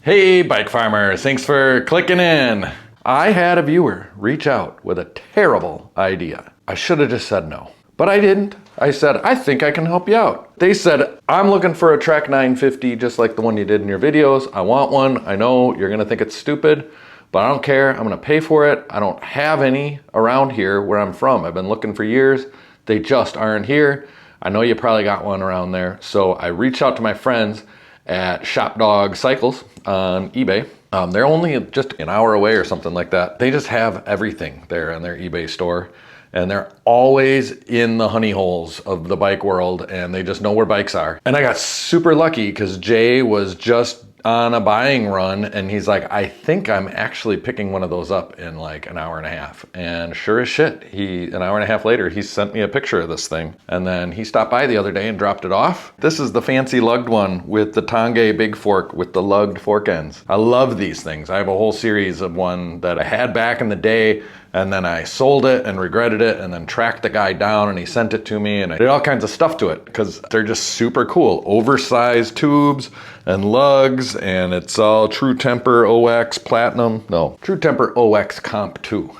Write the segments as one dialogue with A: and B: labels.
A: Hey bike farmers, thanks for clicking in. I had a viewer reach out with a terrible idea. I should have just said no, but I didn't. I said, I think I can help you out. They said, I'm looking for a Trek 950 just like the one you did in your videos. I want one. I know you're gonna think it's stupid, but I don't care. I'm gonna pay for it. I don't have any around here where I'm from. I've been looking for years. They just aren't here. I know you probably got one around there. So I reached out to my friends at Shop Dog Cycles on eBay. They're only just an hour away or something like that. They just have everything there on their eBay store. And they're always in the honey holes of the bike world, and they just know where bikes are. And I got super lucky because Jay was just on a buying run, and he's like, I think I'm actually picking one of those up in like an hour and a half. And sure as shit, an hour and a half later, he sent me a picture of this thing. And then he stopped by the other day and dropped it off. This is the fancy lugged one with the Tongay big fork with the lugged fork ends. I love these things. I have a whole series of one that I had back in the day, and then I sold it and regretted it, and then tracked the guy down and he sent it to me, and I did all kinds of stuff to it because they're just super cool. Oversized tubes and lugs, and it's all True Temper OX Platinum. No, True Temper OX Comp 2.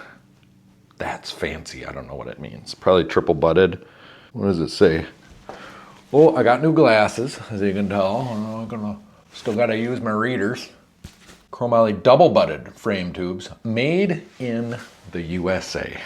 A: That's fancy. I don't know what it means. Probably triple butted. What does it say? Oh, I got new glasses, as you can tell. Still gotta use my readers. Chromoly double butted frame tubes made in the USA.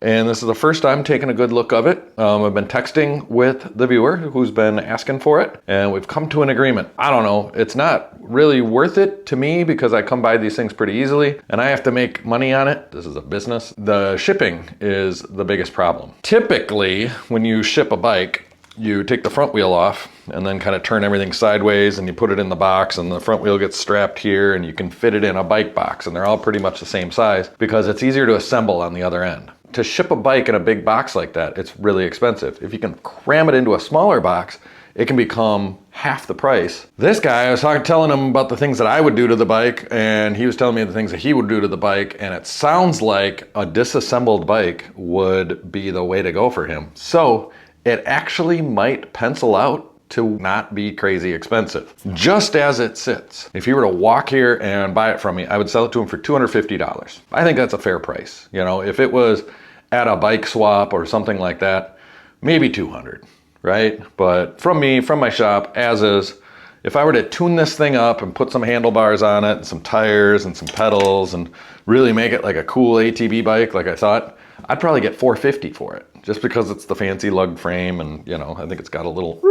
A: And this is the first time taking a good look of it. I've been texting with the viewer who's been asking for it, and we've come to an agreement. I don't know, it's not really worth it to me because I come by these things pretty easily and I have to make money on it. This is a business. The shipping is the biggest problem. Typically, when you ship a bike, you take the front wheel off and then kind of turn everything sideways and you put it in the box, and the front wheel gets strapped here and you can fit it in a bike box, and they're all pretty much the same size because it's easier to assemble on the other end. To ship a bike in a big box like that, it's really expensive. If you can cram it into a smaller box, it can become half the price. This guy, I was telling him about the things that I would do to the bike, and he was telling me the things that he would do to the bike, and it sounds like a disassembled bike would be the way to go for him. So it actually might pencil out to not be crazy expensive, just as it sits. If he were to walk here and buy it from me, I would sell it to him for $250. I think that's a fair price. You know, if it was at a bike swap or something like that, maybe 200, right? But from me, from my shop, as is, if I were to tune this thing up and put some handlebars on it and some tires and some pedals and really make it like a cool ATV bike like I thought, I'd probably get $450 for it, just because it's the fancy lugged frame and, you know, I think it's got a little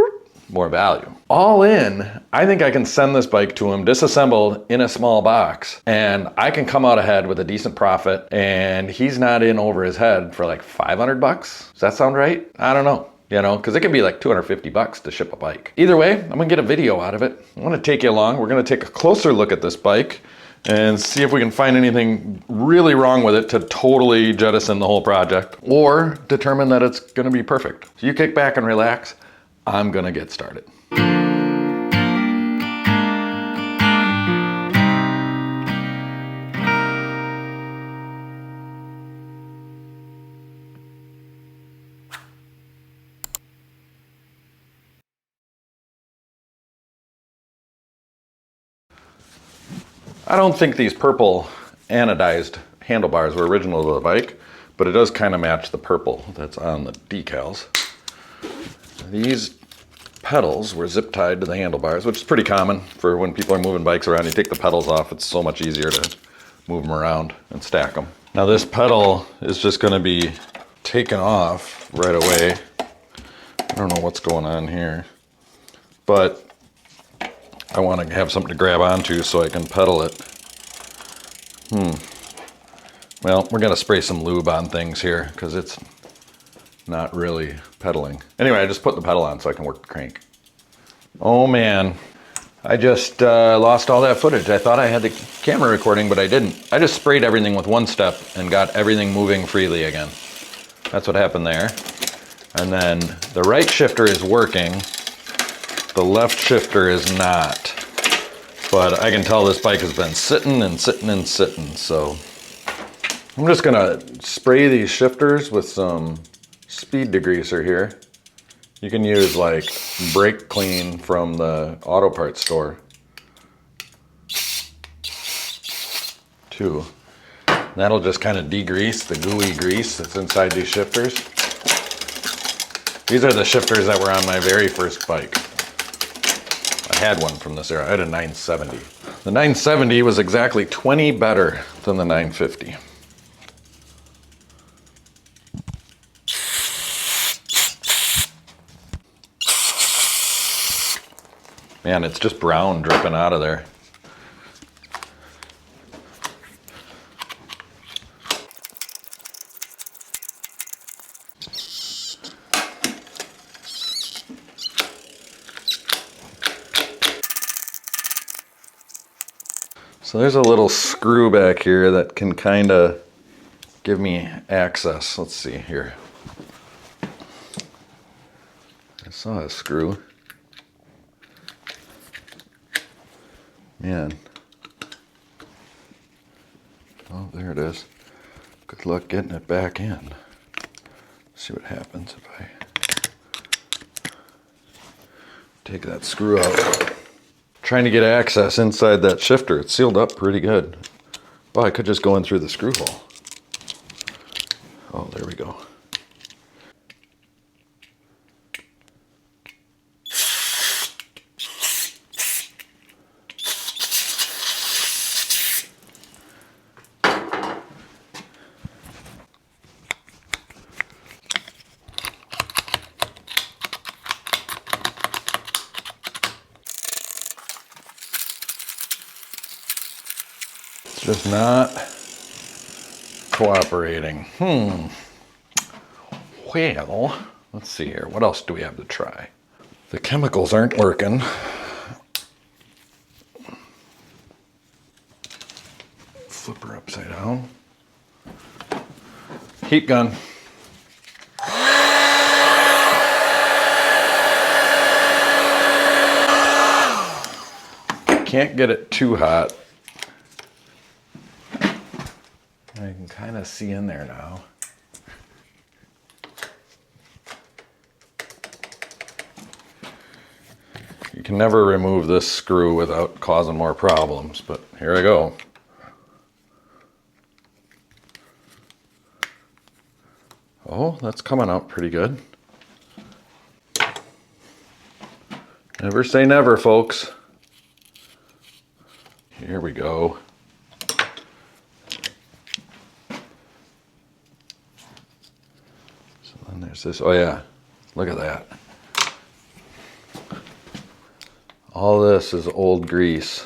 A: more value. All in, I think I can send this bike to him disassembled in a small box, and I can come out ahead with a decent profit, and he's not in over his head for like 500 bucks. Does that sound right? I don't know. You know, because it can be like 250 bucks to ship a bike. Either way, I'm gonna get a video out of it. I'm gonna take you along. We're gonna take a closer look at this bike and see if we can find anything really wrong with it to totally jettison the whole project, or determine that it's gonna be perfect. So you kick back and relax. I'm gonna get started. I don't think these purple anodized handlebars were original to the bike, but it does kind of match the purple that's on the decals. These pedals were zip tied to the handlebars, which is pretty common for when people are moving bikes around. You take the pedals off, it's so much easier to move them around and stack them. Now this pedal is just going to be taken off right away. I don't know what's going on here, but I want to have something to grab onto so I can pedal it. Well, we're going to spray some lube on things here because it's not really pedaling. Anyway, I just put the pedal on so I can work the crank. Oh man, I just lost all that footage. I thought I had the camera recording, but I didn't. I just sprayed everything with one step and got everything moving freely again. That's what happened there. And then the right shifter is working. The left shifter is not. But I can tell this bike has been sitting and sitting and sitting, so I'm just gonna spray these shifters with some speed degreaser here. You can use like brake clean from the auto parts store. too. That'll just kind of degrease the gooey grease that's inside these shifters. These are the shifters that were on my very first bike. I had one from this era. I had a 970. The 970 was exactly 20 better than the 950. Man, it's just brown dripping out of there. So there's a little screw back here that can kind of give me access. Let's see here. I saw a screw. Man. Oh, there it is. Good luck getting it back in. Let's see what happens if I take that screw out. Trying to get access inside that shifter. It's sealed up pretty good. Well, I could just go in through the screw hole. Oh, there we go. Just not cooperating. Well, let's see here. What else do we have to try? The chemicals aren't working. Flip her upside down. Heat gun. Can't get it too hot. I can kind of see in there now. You can never remove this screw without causing more problems, but here I go. Oh, that's coming out pretty good. Never say never, folks. Here we go. There's this, oh yeah, look at that. All this is old grease,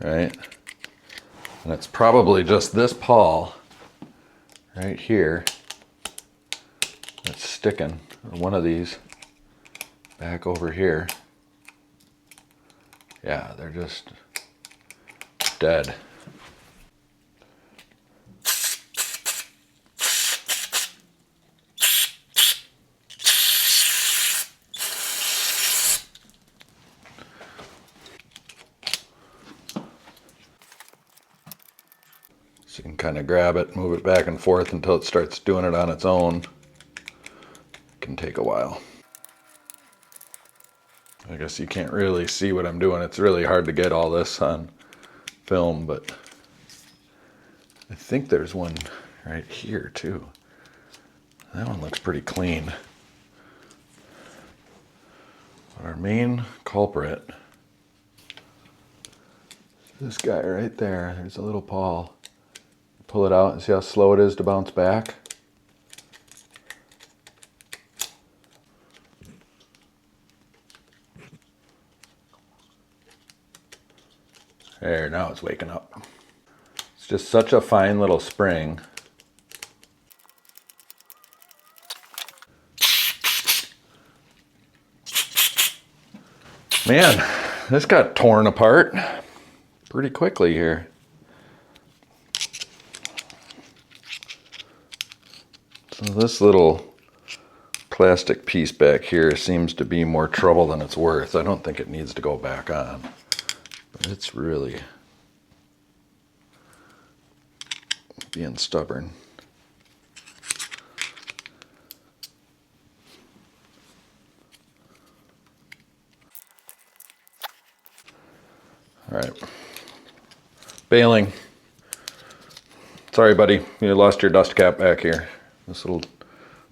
A: right? And it's probably just this pawl right here that's sticking, or one of these back over here. Yeah, they're just dead. So you can kind of grab it, move it back and forth until it starts doing it on its own. It can take a while. I guess you can't really see what I'm doing. It's really hard to get all this on film, but I think there's one right here too. That one looks pretty clean. But our main culprit, this guy right there. There's a little pawl. Pull it out and see how slow it is to bounce back. There, now it's waking up. It's just such a fine little spring. Man, this got torn apart pretty quickly here. So this little plastic piece back here seems to be more trouble than it's worth. I don't think it needs to go back on, but it's really being stubborn. All right, Bailing. Sorry, buddy. You lost your dust cap back here. This little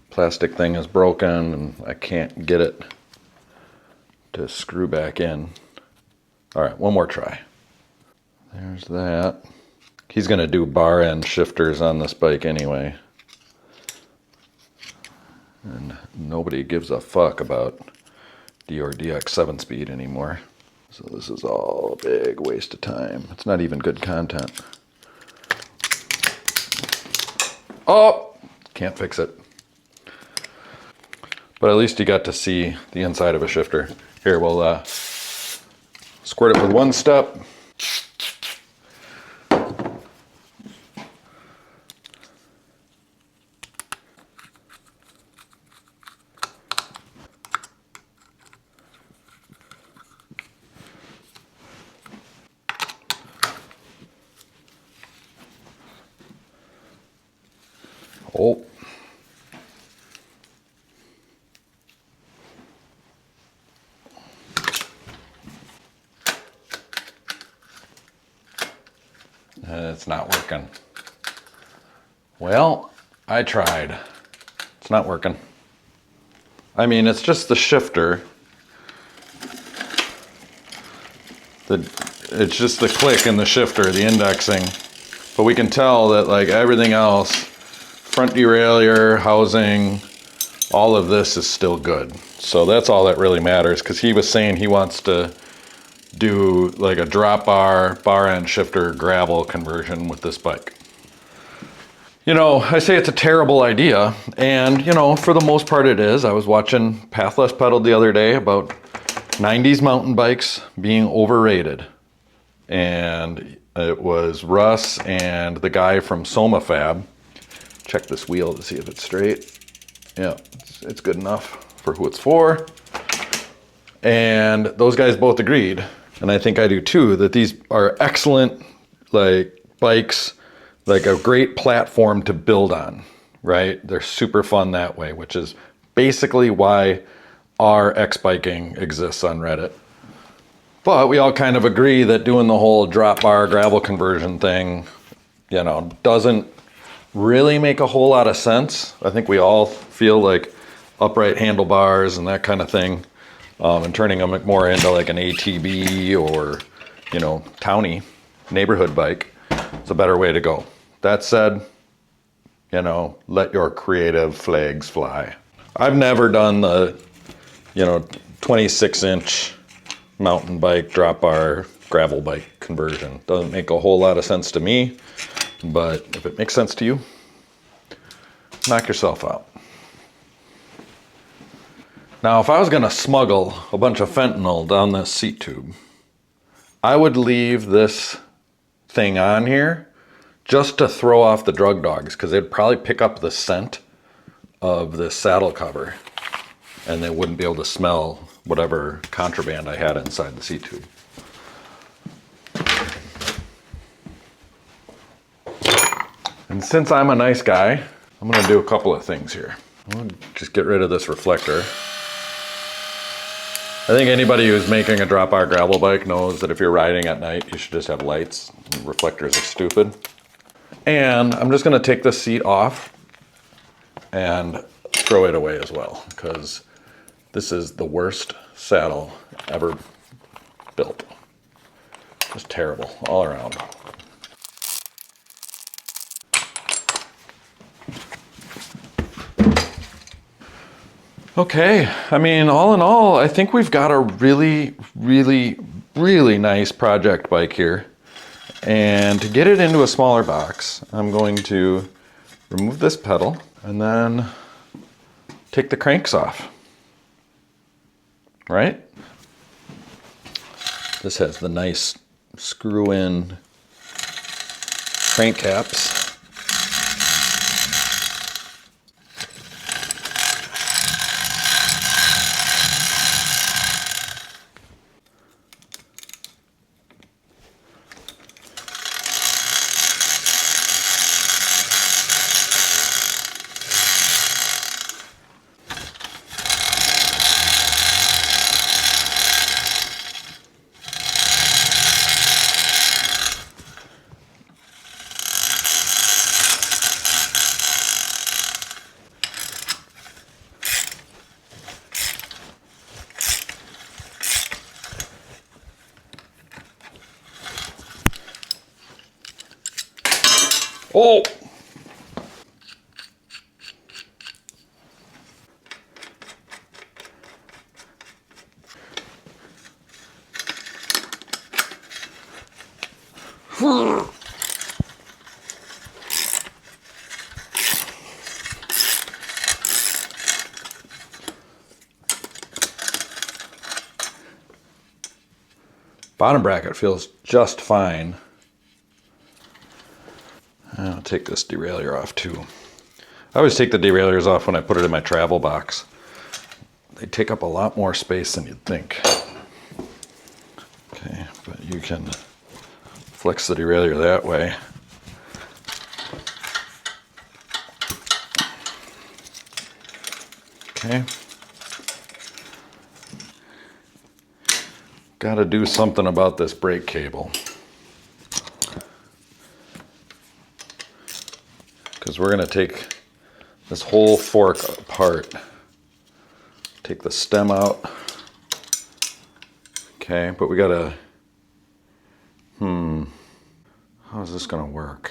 A: plastic thing is broken and I can't get it to screw back in. All right, one more try. There's that. He's gonna do bar end shifters on this bike anyway. And nobody gives a fuck about Dior DX 7-speed anymore. So this is all a big waste of time. It's not even good content. Oh, can't fix it. But at least you got to see the inside of a shifter. Here, we'll squirt it with one step. Oh. It's not working. Well, I tried. It's not working. I mean, it's just the shifter. It's just the click in the shifter, the indexing. But we can tell that like everything else, front derailleur, housing, all of this is still good. So that's all that really matters, because he was saying he wants to do like a drop bar end shifter gravel conversion with this bike. You know, I say it's a terrible idea, and you know, for the most part it is. I was watching Pathless Pedaled the other day about 90s mountain bikes being overrated. And it was Russ and the guy from Soma Fab. Check this wheel to see if it's straight. Yeah, it's good enough for who it's for. And those guys both agreed, and I think I do too, that these are excellent like bikes, like a great platform to build on, right? They're super fun that way, which is basically why our X-Biking exists on Reddit. But we all kind of agree that doing the whole drop bar gravel conversion thing, you know, doesn't really make a whole lot of sense. I think we all feel like upright handlebars and that kind of thing, and turning them more into like an ATV or, you know, towny neighborhood bike is a better way to go. That said, you know, let your creative flags fly. I've never done the, you know, 26-inch mountain bike drop bar gravel bike conversion. Doesn't make a whole lot of sense to me, but if it makes sense to you, knock yourself out. Now, if I was gonna smuggle a bunch of fentanyl down this seat tube, I would leave this thing on here just to throw off the drug dogs, because they'd probably pick up the scent of the saddle cover and they wouldn't be able to smell whatever contraband I had inside the seat tube. And since I'm a nice guy, I'm gonna do a couple of things here. I'm gonna just get rid of this reflector. I think anybody who's making a drop bar gravel bike knows that if you're riding at night, you should just have lights. Reflectors are stupid. And I'm just gonna take this seat off and throw it away as well, because this is the worst saddle ever built. Just terrible all around. Okay, I mean, all in all, I think we've got a really, really, really nice project bike here. And to get it into a smaller box, I'm going to remove this pedal and then take the cranks off. Right? This has the nice screw-in crank caps. Oh! Bottom bracket feels just fine. I'll take this derailleur off too. I always take the derailleurs off when I put it in my travel box. They take up a lot more space than you'd think. Okay, but you can flex the derailleur that way. Okay. Got to do something about this brake cable. Because we're going to take this whole fork apart. Take the stem out. Okay, but we got to... How is this going to work?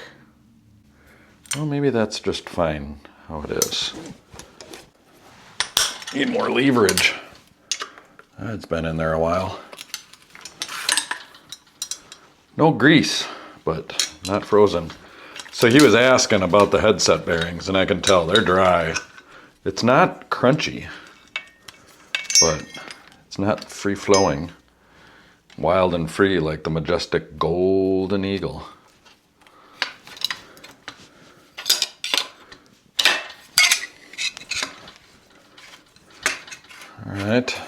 A: Well, maybe that's just fine how it is. Need more leverage. It's been in there a while. No grease, but not frozen. So he was asking about the headset bearings, and I can tell they're dry. It's not crunchy, but it's not free-flowing, wild and free like the majestic golden eagle. All right,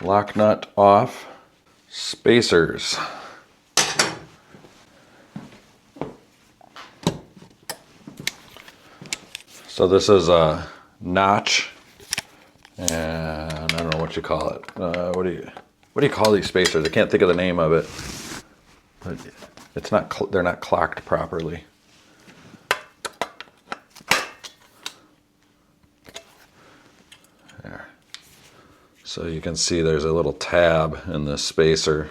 A: lock nut off, spacers. So this is a notch, and I don't know what you call it. What do you call these spacers? I can't think of the name of it, but it's not. They're not clocked properly. There. So you can see there's a little tab in this spacer,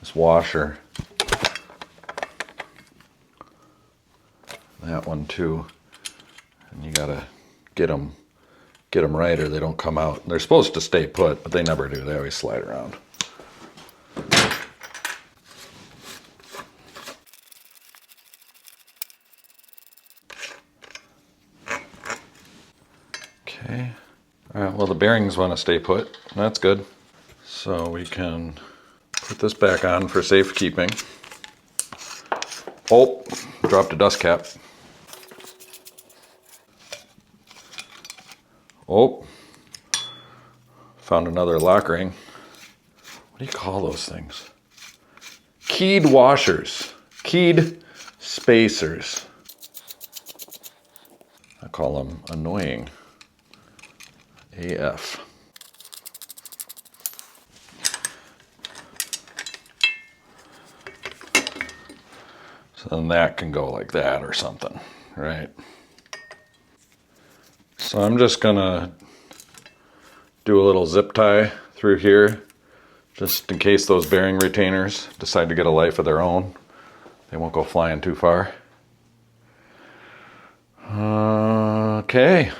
A: this washer. That one too. And you gotta get them right or they don't come out. They're supposed to stay put, but they never do. They always slide around. Okay. All right, well, the bearings want to stay put. That's good. So we can put this back on for safekeeping. Oh, dropped a dust cap. Oh, found another lock ring. What do you call those things? Keyed washers, keyed spacers. I call them annoying. AF. So then that can go like that or something, right? So I'm just gonna do a little zip tie through here, just in case those bearing retainers decide to get a life of their own. They won't go flying too far. Okay.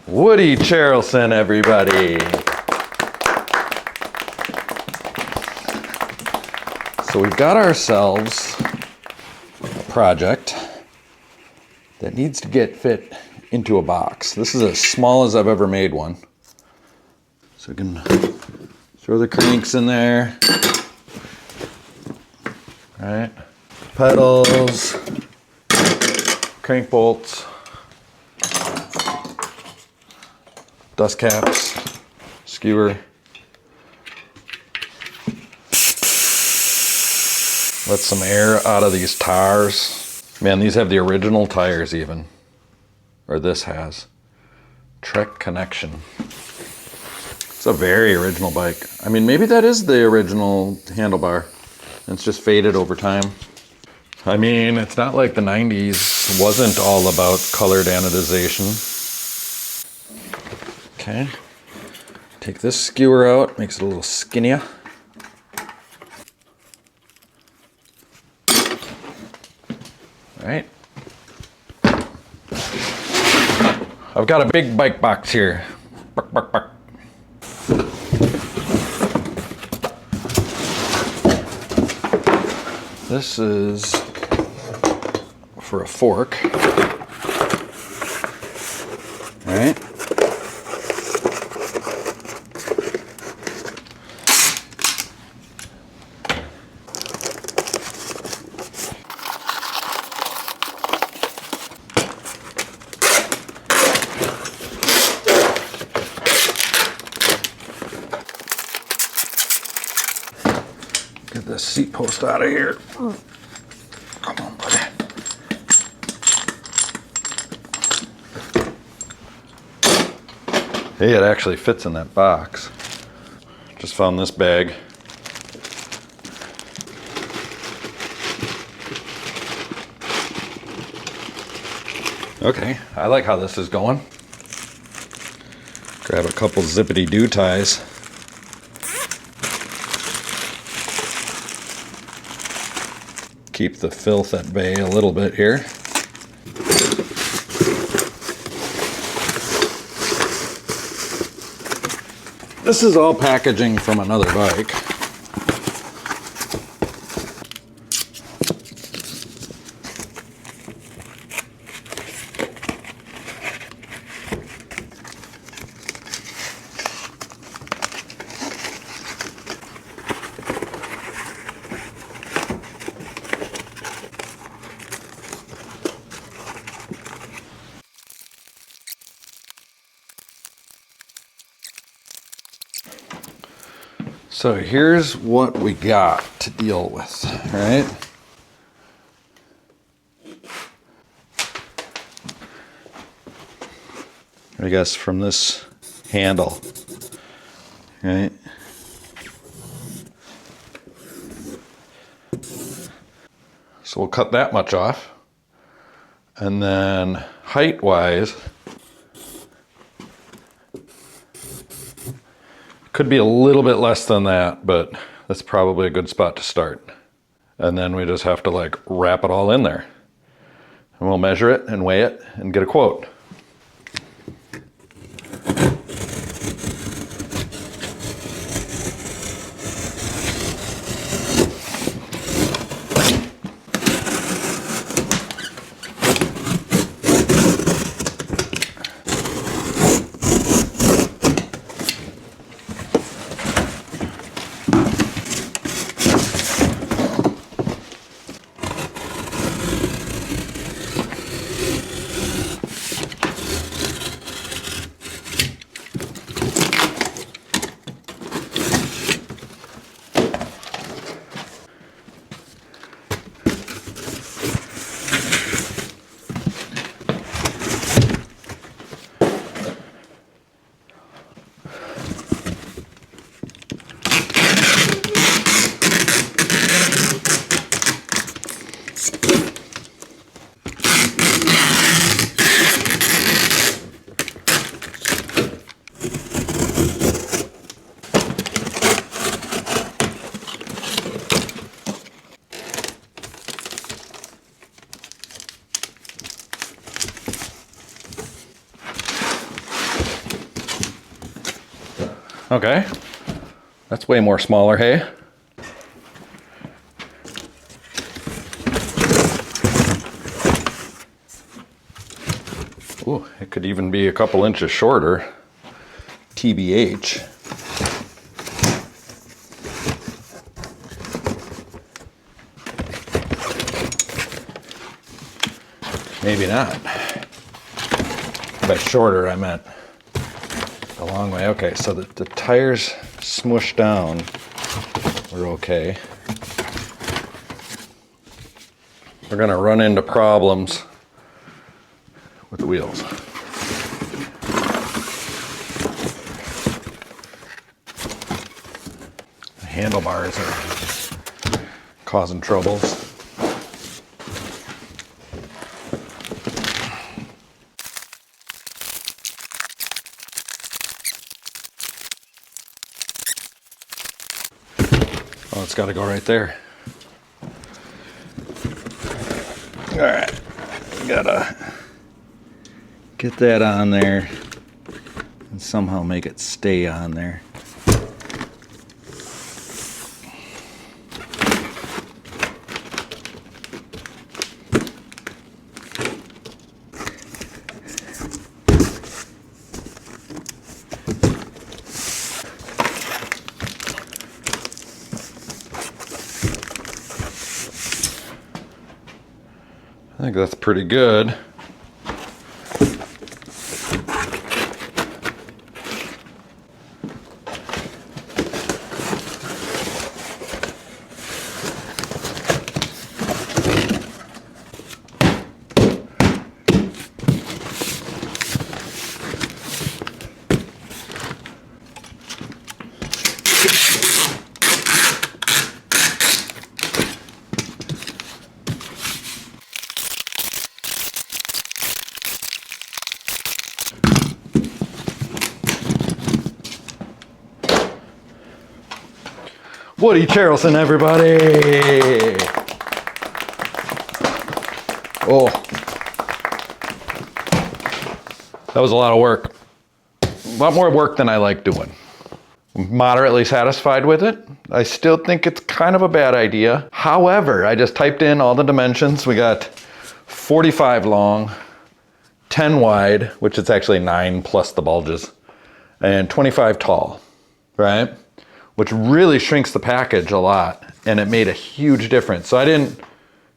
A: Woody Charleston, everybody. So we've got ourselves a project that needs to get fit into a box. This is as small as I've ever made one. So we can throw the cranks in there. All right, pedals, crank bolts, dust caps, skewer. Let some air out of these tires. Man, these have the original tires even. Or this has. Trek Connection. It's a very original bike. I mean, maybe that is the original handlebar. It's just faded over time. I mean, it's not like the 90s wasn't all about colored anodization. Okay. Take this skewer out, makes it a little skinnier. All right. I've got a big bike box here. Buck, buck, buck. This is for a fork. All right. Get this seat post out of here. Come on, buddy. Hey, it actually fits in that box. Just found this bag. Okay, I like how this is going. Grab a couple zippity-doo ties. Keep the filth at bay a little bit here. This is all packaging from another bike. So here's what we got to deal with, right? I guess from this handle, right? So we'll cut that much off. And then height-wise, could be a little bit less than that, but that's probably a good spot to start. And then we just have to like wrap it all in there. And we'll measure it and weigh it and get a quote. Okay, that's way more smaller, hey? Ooh, it could even be a couple inches shorter, TBH. Maybe not. By shorter, I meant a long way. Okay, so the tires smushed down. We're okay. We're gonna run into problems with the wheels. The handlebars are causing troubles. Oh, it's got to go right there. right, gotta get that on there and somehow make it stay on there. I think that's pretty good. Woody Charleston, everybody! Oh, that was a lot of work. A lot more work than I like doing. I'm moderately satisfied with it. I still think it's kind of a bad idea. However, I just typed in all the dimensions. We got 45 long, 10 wide, which is actually 9 plus the bulges, and 25 tall, right? Which really shrinks the package a lot, and it made a huge difference. So I didn't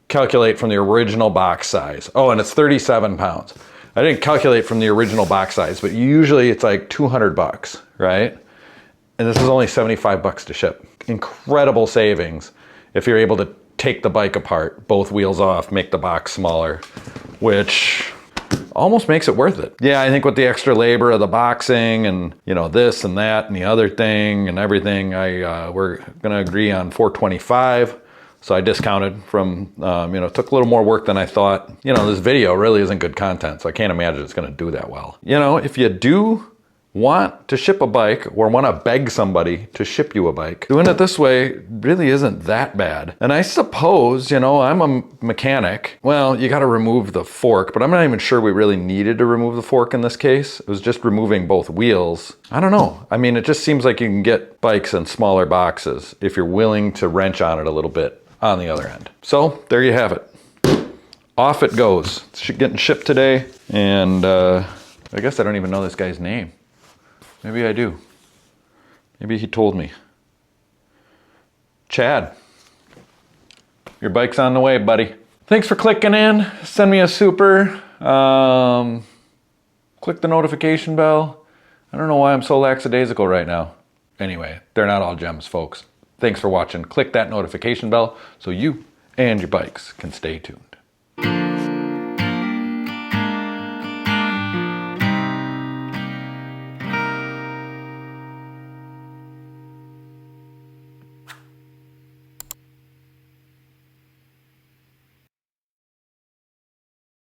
A: calculate from the original box size. Oh, and it's 37 pounds. I didn't calculate from the original box size, but usually it's like 200 bucks, right? And this is only 75 bucks to ship. Incredible savings if you're able to take the bike apart, both wheels off, make the box smaller, which almost makes it worth it. Yeah, I think with the extra labor of the boxing and, you know, this and that and the other thing and everything, we're gonna agree on 425. So I discounted from, it took a little more work than I thought. You know, this video really isn't good content, so I can't imagine it's gonna do that well. You know, if you do want to ship a bike or want to beg somebody to ship you a bike, doing it this way really isn't that bad. And I suppose, you know, I'm a mechanic. Well, you got to remove the fork, but I'm not even sure we really needed to remove the fork in this case. It was just removing both wheels. I don't know. I mean, it just seems like you can get bikes in smaller boxes if you're willing to wrench on it a little bit on the other end. So there you have it. Off it goes. It's getting shipped today. And I guess I don't even know this guy's name. Maybe I do. Maybe he told me. Chad, your bike's on the way, buddy. Thanks for clicking in. Send me a super. Click the notification bell. I don't know why I'm so lackadaisical right now. Anyway, they're not all gems, folks. Thanks for watching. Click that notification bell so you and your bikes can stay tuned.